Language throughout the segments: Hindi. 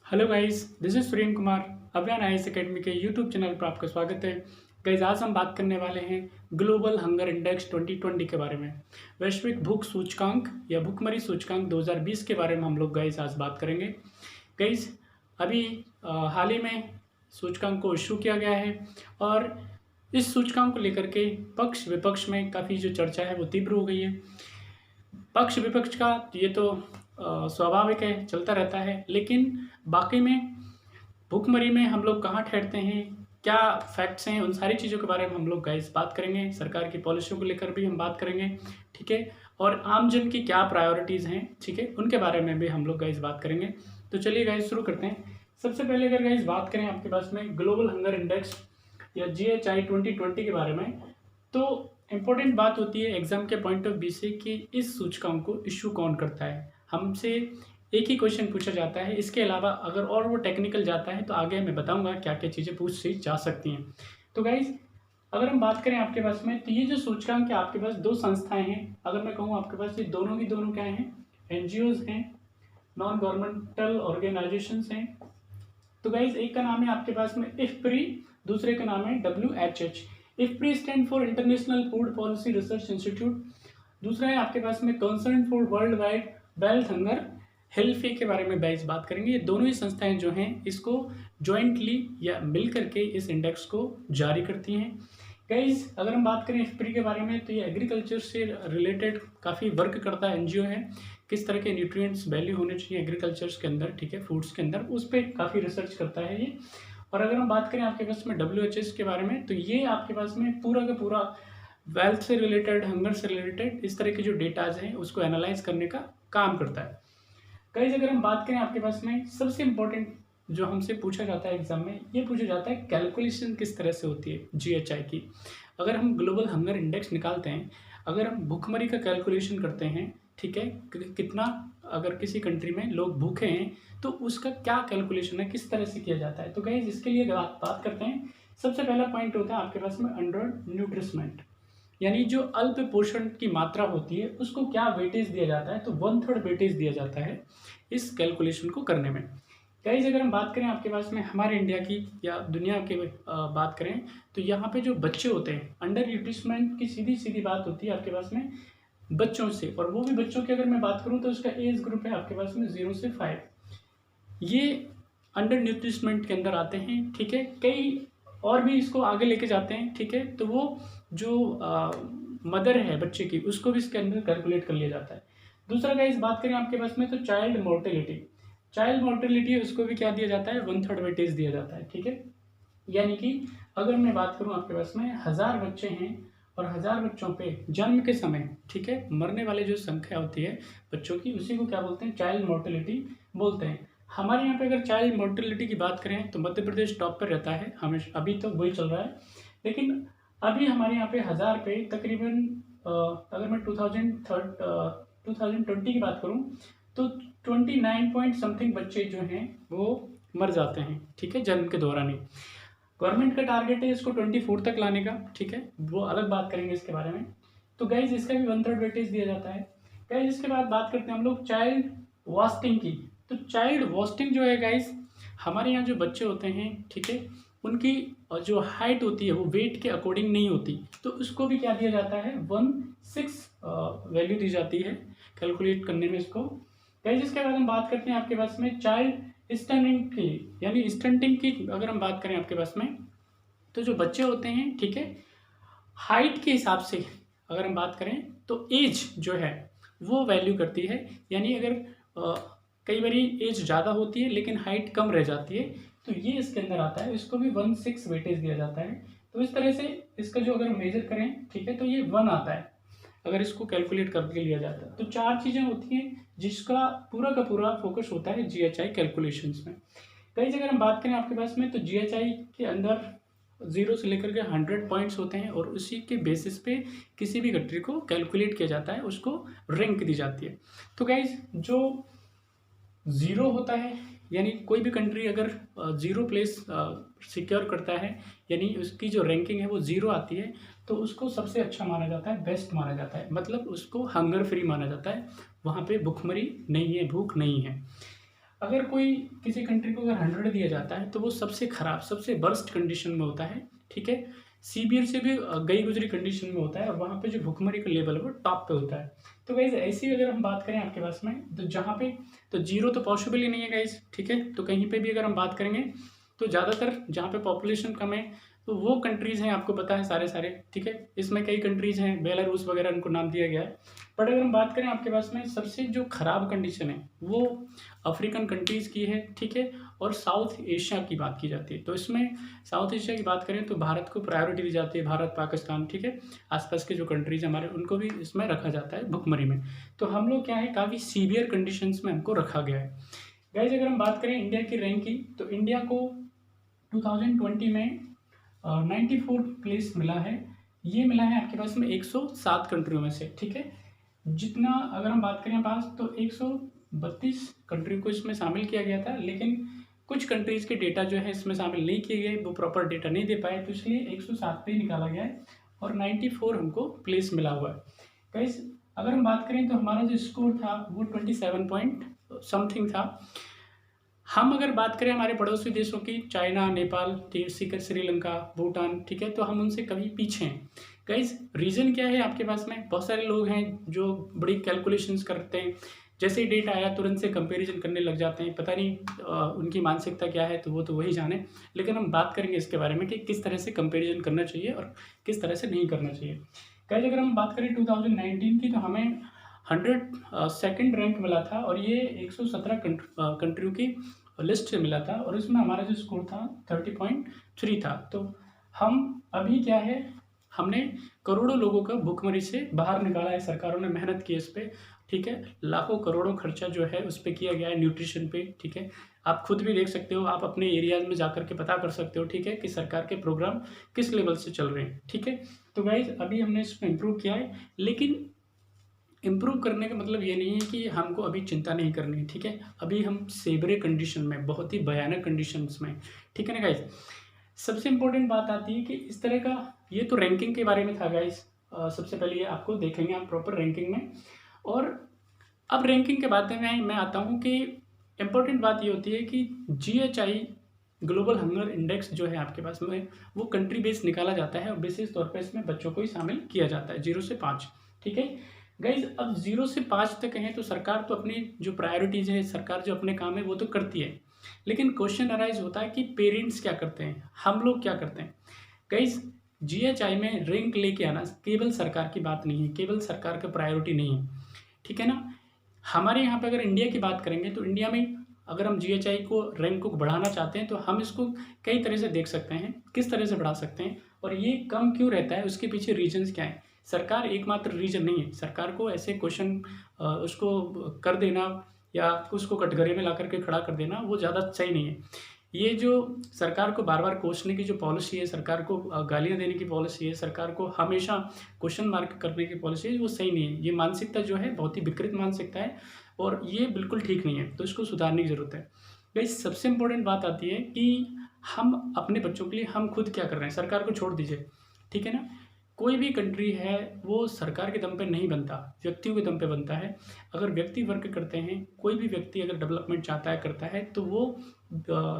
Hello guys, this is Suren Kumar. अभियान आईएएस एकेडमी के यूट्यूब चैनल पर आपका स्वागत है। गाइस, आज हम बात करने वाले हैं ग्लोबल हंगर इंडेक्स 2020 के बारे में। वैश्विक भूख सूचकांक या भूखमरी सूचकांक 2020 के बारे में हम लोग गाइस आज बात करेंगे। गाइस, अभी हाल ही में सूचकांक को इशू किया गया है और इस सूचकांक को लेकर के पक्ष विपक्ष में काफ़ी जो चर्चा है वो तीव्र हो गई है। पक्ष विपक्ष का ये तो स्वाभाविक है, चलता रहता है, लेकिन बाकी में भुखमरी में हम लोग कहाँ ठहरते हैं, क्या फैक्ट्स हैं, उन सारी चीज़ों के बारे में हम लोग गाइस बात करेंगे। सरकार की पॉलिसियों को लेकर भी हम बात करेंगे, ठीक है। और आम जन की क्या प्रायोरिटीज़ हैं, ठीक है, उनके बारे में भी हम लोग गाइस बात करेंगे। तो चलिए गाइस शुरू करते हैं। सबसे पहले अगर गाइस बात करें आपके पास में ग्लोबल हंगर इंडेक्स या GHI 2020 के बारे में, तो इम्पोर्टेंट बात होती है एग्जाम के पॉइंट ऑफ व्यू से कि इस सूचकांक को इशू कौन करता है। हमसे एक ही क्वेश्चन पूछा जाता है, इसके अलावा अगर और वो टेक्निकल जाता है तो आगे मैं बताऊंगा क्या क्या चीज़ें पूछी जा सकती हैं। तो गाइज, अगर हम बात करें आपके पास में, तो ये जो सूचकांक है आपके पास दो संस्थाएं हैं। अगर मैं कहूँ आपके पास ये दोनों की दोनों क्या हैं, एनजीओज हैं, नॉन गवर्नमेंटल ऑर्गेनाइजेशंस हैं। तो गाइज, एक का नाम है आपके पास में इफ्प्री, दूसरे का नाम है WHH। IFPRI stand for International Food Policy Research Institute, दूसरा है आपके पास में Concern for Worldwide Welthungerhilfe के बारे में गाइस बात करेंगे। ये दोनों ही संस्थाएं जो हैं इसको जॉइंटली या मिल करके इस इंडेक्स को जारी करती हैं। गाइस, अगर हम बात करें इफ्प्री के बारे में, तो ये एग्रीकल्चर से रिलेटेड काफ़ी वर्क करता है एनजीओ है। किस तरह के न्यूट्रिएंट्स वैल्यू होने चाहिए एग्रीकल्चर के अंदर, ठीक है, फूड्स के अंदर, उस पर काफ़ी रिसर्च करता है ये। और अगर हम बात करें आपके पास में WHS के बारे में, तो ये आपके पास में पूरा का पूरा वेल्थ से रिलेटेड, हंगर से रिलेटेड इस तरह के जो डेटाज हैं उसको एनालाइज करने का काम करता है। गाइस, अगर हम बात करें आपके पास में, सबसे इम्पोर्टेंट जो हमसे पूछा जाता है एग्जाम में, ये पूछा जाता है कैलकुलेशन किस तरह से होती है GHI की। अगर हम ग्लोबल हंगर इंडेक्स निकालते हैं, अगर हम भूखमरी का कैलकुलेशन करते हैं, ठीक है, कितना अगर किसी कंट्री में लोग भूखे हैं तो उसका क्या कैलकुलेशन है, किस तरह से किया जाता है। तो गाइस, इसके लिए बात करते हैं। सबसे पहला पॉइंट होता है आपके पास में अंडर न्यूट्रिशमेंट, यानी जो अल्प पोषण की मात्रा होती है उसको क्या वेटेज दिया जाता है। तो 1/3 वेटेज दिया जाता है इस कैलकुलेशन को करने में। गाइस, अगर हम बात करें आपके पास में हमारे इंडिया की या दुनिया की बात करें, तो यहाँ पे जो बच्चे होते हैं, अंडर न्यूट्रिशमेंट की सीधी सीधी बात होती है आपके पास में बच्चों से। और वो भी बच्चों की अगर मैं बात करूँ तो उसका एज ग्रुप है आपके पास में 0 से 5। ये अंडर न्यूट्रिशमेंट के अंदर आते हैं, ठीक है। कई और भी इसको आगे लेके जाते हैं, ठीक है। तो वो जो मदर है बच्चे की, उसको भी इसके अंदर कैलकुलेट कर लिया जाता है। दूसरा गाइस, बात करें आपके पास में, तो चाइल्ड मोर्टेलिटी, चाइल्ड मोर्टेलिटी उसको भी क्या दिया जाता है, 1/3 वेटेज दिया जाता है, ठीक है। यानी कि अगर मैं बात करूं आपके पास में 1000 बच्चे हैं और 1000 बच्चों पे जन्म के समय, ठीक है, मरने वाले जो संख्या होती है बच्चों की, उसी को क्या बोलते हैं, चाइल्ड मोर्टेलिटी बोलते हैं। हमारे यहाँ पे अगर चाइल्ड मोर्टेलिटी की बात करें तो मध्य प्रदेश टॉप पर रहता है हमेशा, अभी तो वही चल रहा है। लेकिन अभी हमारे यहाँ पे 1000 पे तकरीबन अगर मैं 2020 की बात करूँ तो 29 पॉइंट समथिंग बच्चे जो हैं वो मर जाते हैं, ठीक है, जन्म के दौरान ही। गवर्नमेंट का टारगेट है इसको 24 तक लाने का, ठीक है, वो अलग बात करेंगे इसके बारे में। तो गाइज, इसका भी 1/3 वेटेज दिया जाता है। गाइज, इसके बाद बात करते हैं हम लोग चाइल्ड वास्टिंग की। तो चाइल्ड वास्टिंग जो है गाइज, हमारे यहाँ जो बच्चे होते हैं, ठीक है, उनकी जो हाइट होती है वो वेट के अकॉर्डिंग नहीं होती, तो उसको भी क्या दिया जाता है, 1/6 वैल्यू दी जाती है कैलकुलेट करने में इसको। गाइज, इसके बाद हम बात करते हैं आपके पास में चाइल्ड स्टनिंग की, यानी स्टंटिंग की अगर हम बात करें आपके पास में, तो जो बच्चे होते हैं, ठीक है, हाइट के हिसाब से अगर हम बात करें तो एज जो है वो वैल्यू करती है। यानी अगर कई बारी एज ज़्यादा होती है लेकिन हाइट कम रह जाती है, तो ये इसके अंदर आता है, इसको भी 1/6 वेटेज दिया जाता है। तो इस तरह से इसका जो अगर मेजर करें, ठीक है, तो ये 1 आता है अगर इसको कैलकुलेट करके लिया जाता है। तो 4 चीज़ें होती हैं जिसका पूरा का पूरा फोकस होता है GHI कैलकुलेशंस में। कई जगह हम बात करें आपके पास में, तो GHI के अंदर 0 से लेकर के 100 पॉइंट्स होते हैं और उसी के बेसिस पे किसी भी कंट्री को कैलकुलेट किया जाता है, उसको रैंक दी जाती है। तो गाइज, जो 0 होता है, यानी कोई भी कंट्री अगर 0 प्लेस सिक्योर करता है, यानी उसकी जो रैंकिंग है वो 0 आती है, तो उसको सबसे अच्छा माना जाता है, बेस्ट माना जाता है, मतलब उसको हंगर फ्री माना जाता है, वहाँ पे भूखमरी नहीं है, भूख नहीं है। अगर कोई किसी कंट्री को अगर 100 दिया जाता है तो वो सबसे खराब, सबसे वर्स्ट कंडीशन में होता है, ठीक है। सीवियर से भी गई गुजरी कंडीशन में होता है और वहाँ पे जो भुखमरी का लेवल है वो टॉप पे होता है। तो गाइज ऐसी अगर हम बात करें आपके पास में, तो जहाँ पे तो जीरो तो पॉसिबल ही नहीं है गाइज, ठीक है। तो कहीं पे भी अगर हम बात करेंगे तो ज़्यादातर जहाँ पे पॉपुलेशन कम है तो वो कंट्रीज़ हैं, आपको पता है सारे, ठीक है। इसमें कई कंट्रीज़ हैं, बेलारूस वगैरह उनको नाम दिया गया है। बट अगर हम बात करें आपके पास में सबसे जो खराब कंडीशन है वो अफ्रीकन कंट्रीज़ की है, ठीक है, और साउथ एशिया की बात की जाती है। तो इसमें साउथ एशिया की बात करें तो भारत को प्रायोरिटी दी जाती है, भारत, पाकिस्तान, ठीक है, आसपास के जो कंट्रीज़ हमारे उनको भी इसमें रखा जाता है भुखमरी में। तो हम लोग क्या है, काफ़ी सीवियर कंडीशंस में हमको रखा गया है। गाइज अगर हम बात करें इंडिया की रैंक की, तो इंडिया को 2020 में 94 प्लेस मिला है। ये मिला है आपके पास में 107 कंट्रियों में से, ठीक है। जितना अगर हम बात करें पास तो 132 कंट्री को इसमें शामिल किया गया था, लेकिन कुछ कंट्रीज़ के डेटा जो है इसमें शामिल नहीं किए गए, वो प्रॉपर डेटा नहीं दे पाए, तो इसलिए 107 पे ही निकाला गया है और 94 हमको प्लेस मिला हुआ है। गाइस अगर हम बात करें तो हमारा जो स्कोर था वो 27 पॉइंट समथिंग था। हम अगर बात करें हमारे पड़ोसी देशों की, चाइना, नेपाल, श्रीलंका, भूटान, ठीक है, तो हम उनसे कभी पीछे हैं। गाइज रीज़न क्या है आपके पास में, बहुत सारे लोग हैं जो बड़ी कैलकुलेशंस करते हैं, जैसे ही डेटा आया तुरंत से कंपैरिजन करने लग जाते हैं। पता नहीं उनकी मानसिकता क्या है, तो वो तो वही जाने। लेकिन हम बात करेंगे इसके बारे में कि किस तरह से कंपैरिजन करना चाहिए और किस तरह से नहीं करना चाहिए। गाइज अगर हम बात करें 2019 की, तो हमें 102nd रैंक मिला था और ये 117 कंट्रियों की लिस्ट से मिला था और इसमें हमारा जो स्कोर था 30.3 था। तो हम अभी क्या है, हमने करोड़ों लोगों का भुखमरी से बाहर निकाला है, सरकारों ने मेहनत की इस पर, ठीक है। लाखों करोड़ों खर्चा जो है उस पर किया गया है, न्यूट्रिशन पे, ठीक है। आप खुद भी देख सकते हो, आप अपने एरियाज में जाकर के पता कर सकते हो, ठीक है, कि सरकार के प्रोग्राम किस लेवल से चल रहे हैं, ठीक है। तो गाइज अभी हमने इसमें इम्प्रूव किया है, लेकिन इम्प्रूव करने का मतलब ये नहीं है कि हमको अभी चिंता नहीं करनी है, ठीक है। अभी हम सेवरे कंडीशन में, बहुत ही भयानक कंडीशंस में, ठीक है ना गाइज। सबसे इम्पोर्टेंट बात आती है कि इस तरह का, ये तो रैंकिंग के बारे में था गाइज। सबसे पहले ये आपको देखेंगे हम प्रॉपर रैंकिंग में, और अब रैंकिंग के बाद में मैं आता हूँ कि इम्पोर्टेंट बात ये होती है कि GHI ग्लोबल हंगर इंडेक्स जो है आपके पास में, वो कंट्री बेस्ड निकाला जाता है और विशेष तौर पर इसमें बच्चों को ही शामिल किया जाता है 0 से 5, ठीक है। गाइज अब 0 से 5 तक हैं तो सरकार तो अपनी जो प्रायोरिटीज़ है, सरकार जो अपने काम है वो तो करती है, लेकिन क्वेश्चन अराइज होता है कि पेरेंट्स क्या करते हैं, हम लोग क्या करते हैं। गाइज GHI में रैंक लेके आना केवल सरकार की बात नहीं है, केवल सरकार का प्रायोरिटी नहीं है, ठीक है ना। हमारे यहाँ पे अगर इंडिया की बात करेंगे तो इंडिया में अगर हम GHI को रैंक को बढ़ाना चाहते हैं तो हम इसको कई तरह से देख सकते हैं, किस तरह से बढ़ा सकते हैं और ये कम क्यों रहता है, उसके पीछे रीजंस क्या है। सरकार एकमात्र रीजन नहीं है, सरकार को ऐसे क्वेश्चन उसको कर देना या उसको कटघरे में ला करके खड़ा कर देना वो ज़्यादा सही नहीं है। ये जो सरकार को बार बार कोसने की जो पॉलिसी है, सरकार को गालियाँ देने की पॉलिसी है, सरकार को हमेशा क्वेश्चन मार्क करने की पॉलिसी है, वो सही नहीं है। ये मानसिकता जो है बहुत ही विकृत मानसिकता है और ये बिल्कुल ठीक नहीं है, तो इसको सुधारने की ज़रूरत है। गाइस सबसे इम्पोर्टेंट बात आती है कि हम अपने बच्चों के लिए हम खुद क्या कर रहे हैं, सरकार को छोड़ दीजिए, ठीक है ना। कोई भी कंट्री है वो सरकार के दम पे नहीं बनता, व्यक्तियों के दम पे बनता है। अगर व्यक्ति वर्क करते हैं, कोई भी व्यक्ति अगर डेवलपमेंट चाहता है, करता है, तो वो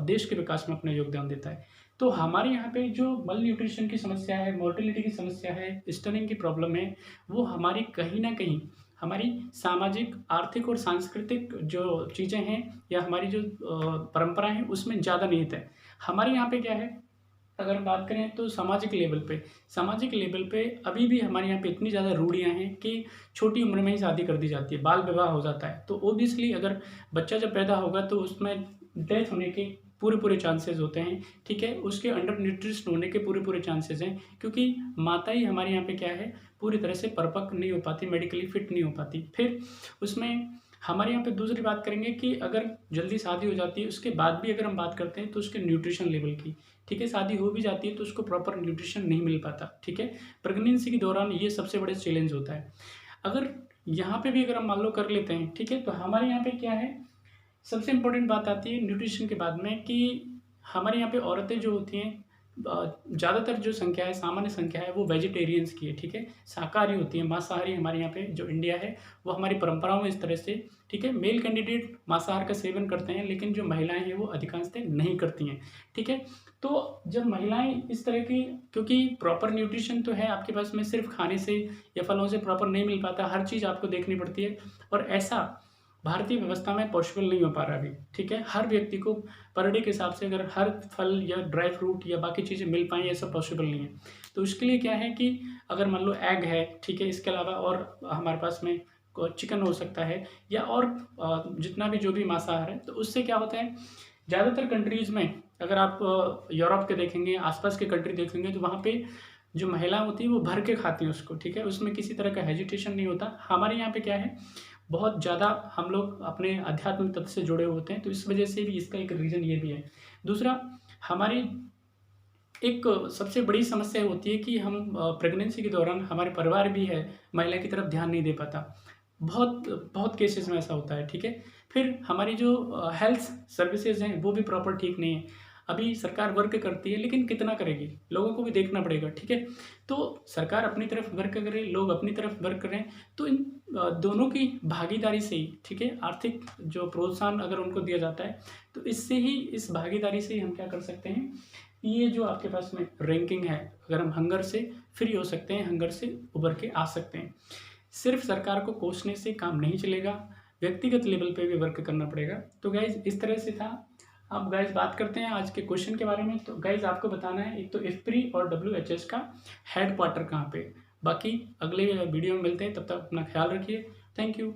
देश के विकास में अपना योगदान देता है। तो हमारे यहाँ पे जो मल न्यूट्रिशन की समस्या है, मोर्टेलिटी की समस्या है, स्टनिंग की प्रॉब्लम है, वो हमारी कहीं ना कहीं हमारी सामाजिक, आर्थिक और सांस्कृतिक जो चीज़ें हैं या हमारी जो परंपरा है उसमें ज़्यादा निहित है। हमारे यहाँ पे क्या है, अगर बात करें तो सामाजिक लेवल पे अभी भी हमारे यहाँ पे इतनी ज़्यादा रूढ़ियाँ हैं कि छोटी उम्र में ही शादी कर दी जाती है, बाल विवाह हो जाता है। तो ओबियसली अगर बच्चा जब पैदा होगा तो उसमें डेथ होने के पूरे चांसेस होते हैं, ठीक है। उसके अंडर न्यूट्रिशन होने के पूरे चांसेस हैं, क्योंकि माता ही हमारे यहाँ पे क्या है, पूरी तरह से परिपक्व नहीं हो पाती, मेडिकली फिट नहीं हो पाती। फिर उसमें हमारे यहाँ पे दूसरी बात करेंगे कि अगर जल्दी शादी हो जाती है उसके बाद भी अगर हम बात करते हैं तो उसके न्यूट्रिशन लेवल की, ठीक है, शादी हो भी जाती है तो उसको प्रॉपर न्यूट्रिशन नहीं मिल पाता, ठीक है। प्रेगनेंसी के दौरान ये सबसे बड़े चैलेंज होता है। अगर यहाँ पे भी अगर हम मान लो कर लेते हैं, ठीक है, तो हमारे यहाँ पे क्या है, सबसे इम्पोर्टेंट बात आती है न्यूट्रिशन के बाद में कि हमारे यहाँ पे औरतें जो होती हैं ज़्यादातर जो संख्या है, सामान्य संख्या है, वो वेजिटेरियंस की है, ठीक है, शाकाहारी होती है। मांसाहारी हमारे यहाँ पे जो इंडिया है वो हमारी परंपराओं में इस तरह से, ठीक है, मेल कैंडिडेट मांसाहार का सेवन करते हैं, लेकिन जो महिलाएं हैं वो अधिकांशतः नहीं करती हैं, ठीक है। तो जब महिलाएं इस तरह की, क्योंकि प्रॉपर न्यूट्रिशन तो है आपके पास में, सिर्फ खाने से या फलों से प्रॉपर नहीं मिल पाता, हर चीज़ आपको देखनी पड़ती है, और ऐसा भारतीय व्यवस्था में पॉसिबल नहीं हो पा रहा अभी, ठीक है। हर व्यक्ति को पर डे के हिसाब से अगर हर फल या ड्राई फ्रूट या बाकी चीज़ें मिल पाएँ, ये सब पॉसिबल नहीं है। तो उसके लिए क्या है कि अगर मान लो एग है, ठीक है, इसके अलावा और हमारे पास में चिकन हो सकता है, या और जितना भी जो भी मांसाहार है, तो उससे क्या होता है, ज़्यादातर कंट्रीज़ में अगर आप यूरोप के देखेंगे, आसपास के कंट्री देखेंगे, तो वहाँ पे जो महिला होती है वो भर के खाती हैं उसको, ठीक है, उसमें किसी तरह का हेजिटेशन नहीं होता। हमारे यहाँ पे क्या है, बहुत ज़्यादा हम लोग अपने आध्यात्मिक तत्व से जुड़े होते हैं, तो इस वजह से भी इसका एक रीज़न ये भी है। दूसरा, हमारी एक सबसे बड़ी समस्या होती है कि हम प्रेगनेंसी के दौरान हमारे परिवार भी है, महिला की तरफ ध्यान नहीं दे पाता। बहुत बहुत केसेस में ऐसा होता है, ठीक है। फिर हमारी जो हेल्थ सर्विसेज हैं वो भी प्रॉपर ठीक नहीं है। अभी सरकार वर्क करती है, लेकिन कितना करेगी, लोगों को भी देखना पड़ेगा, ठीक है। तो सरकार अपनी तरफ वर्क करे, लोग अपनी तरफ वर्क करें, तो इन दोनों की भागीदारी से ही, ठीक है, आर्थिक जो प्रोत्साहन अगर उनको दिया जाता है, तो इससे ही, इस भागीदारी से ही हम क्या कर सकते हैं, ये जो आपके पास में रैंकिंग है, अगर हम हंगर से फ्री हो सकते हैं, हंगर से उभर के आ सकते हैं। सिर्फ सरकार को कोसने से काम नहीं चलेगा, व्यक्तिगत लेवल पे भी वर्क करना पड़ेगा। तो गाइज इस तरह से था। अब गाइज बात करते हैं आज के क्वेश्चन के बारे में। तो गाइज आपको बताना है एक तो इफ्प्री और WHS का हेड क्वार्टर कहाँ पे। बाकी अगले वीडियो में मिलते हैं, तब तक अपना ख्याल रखिए। Thank you.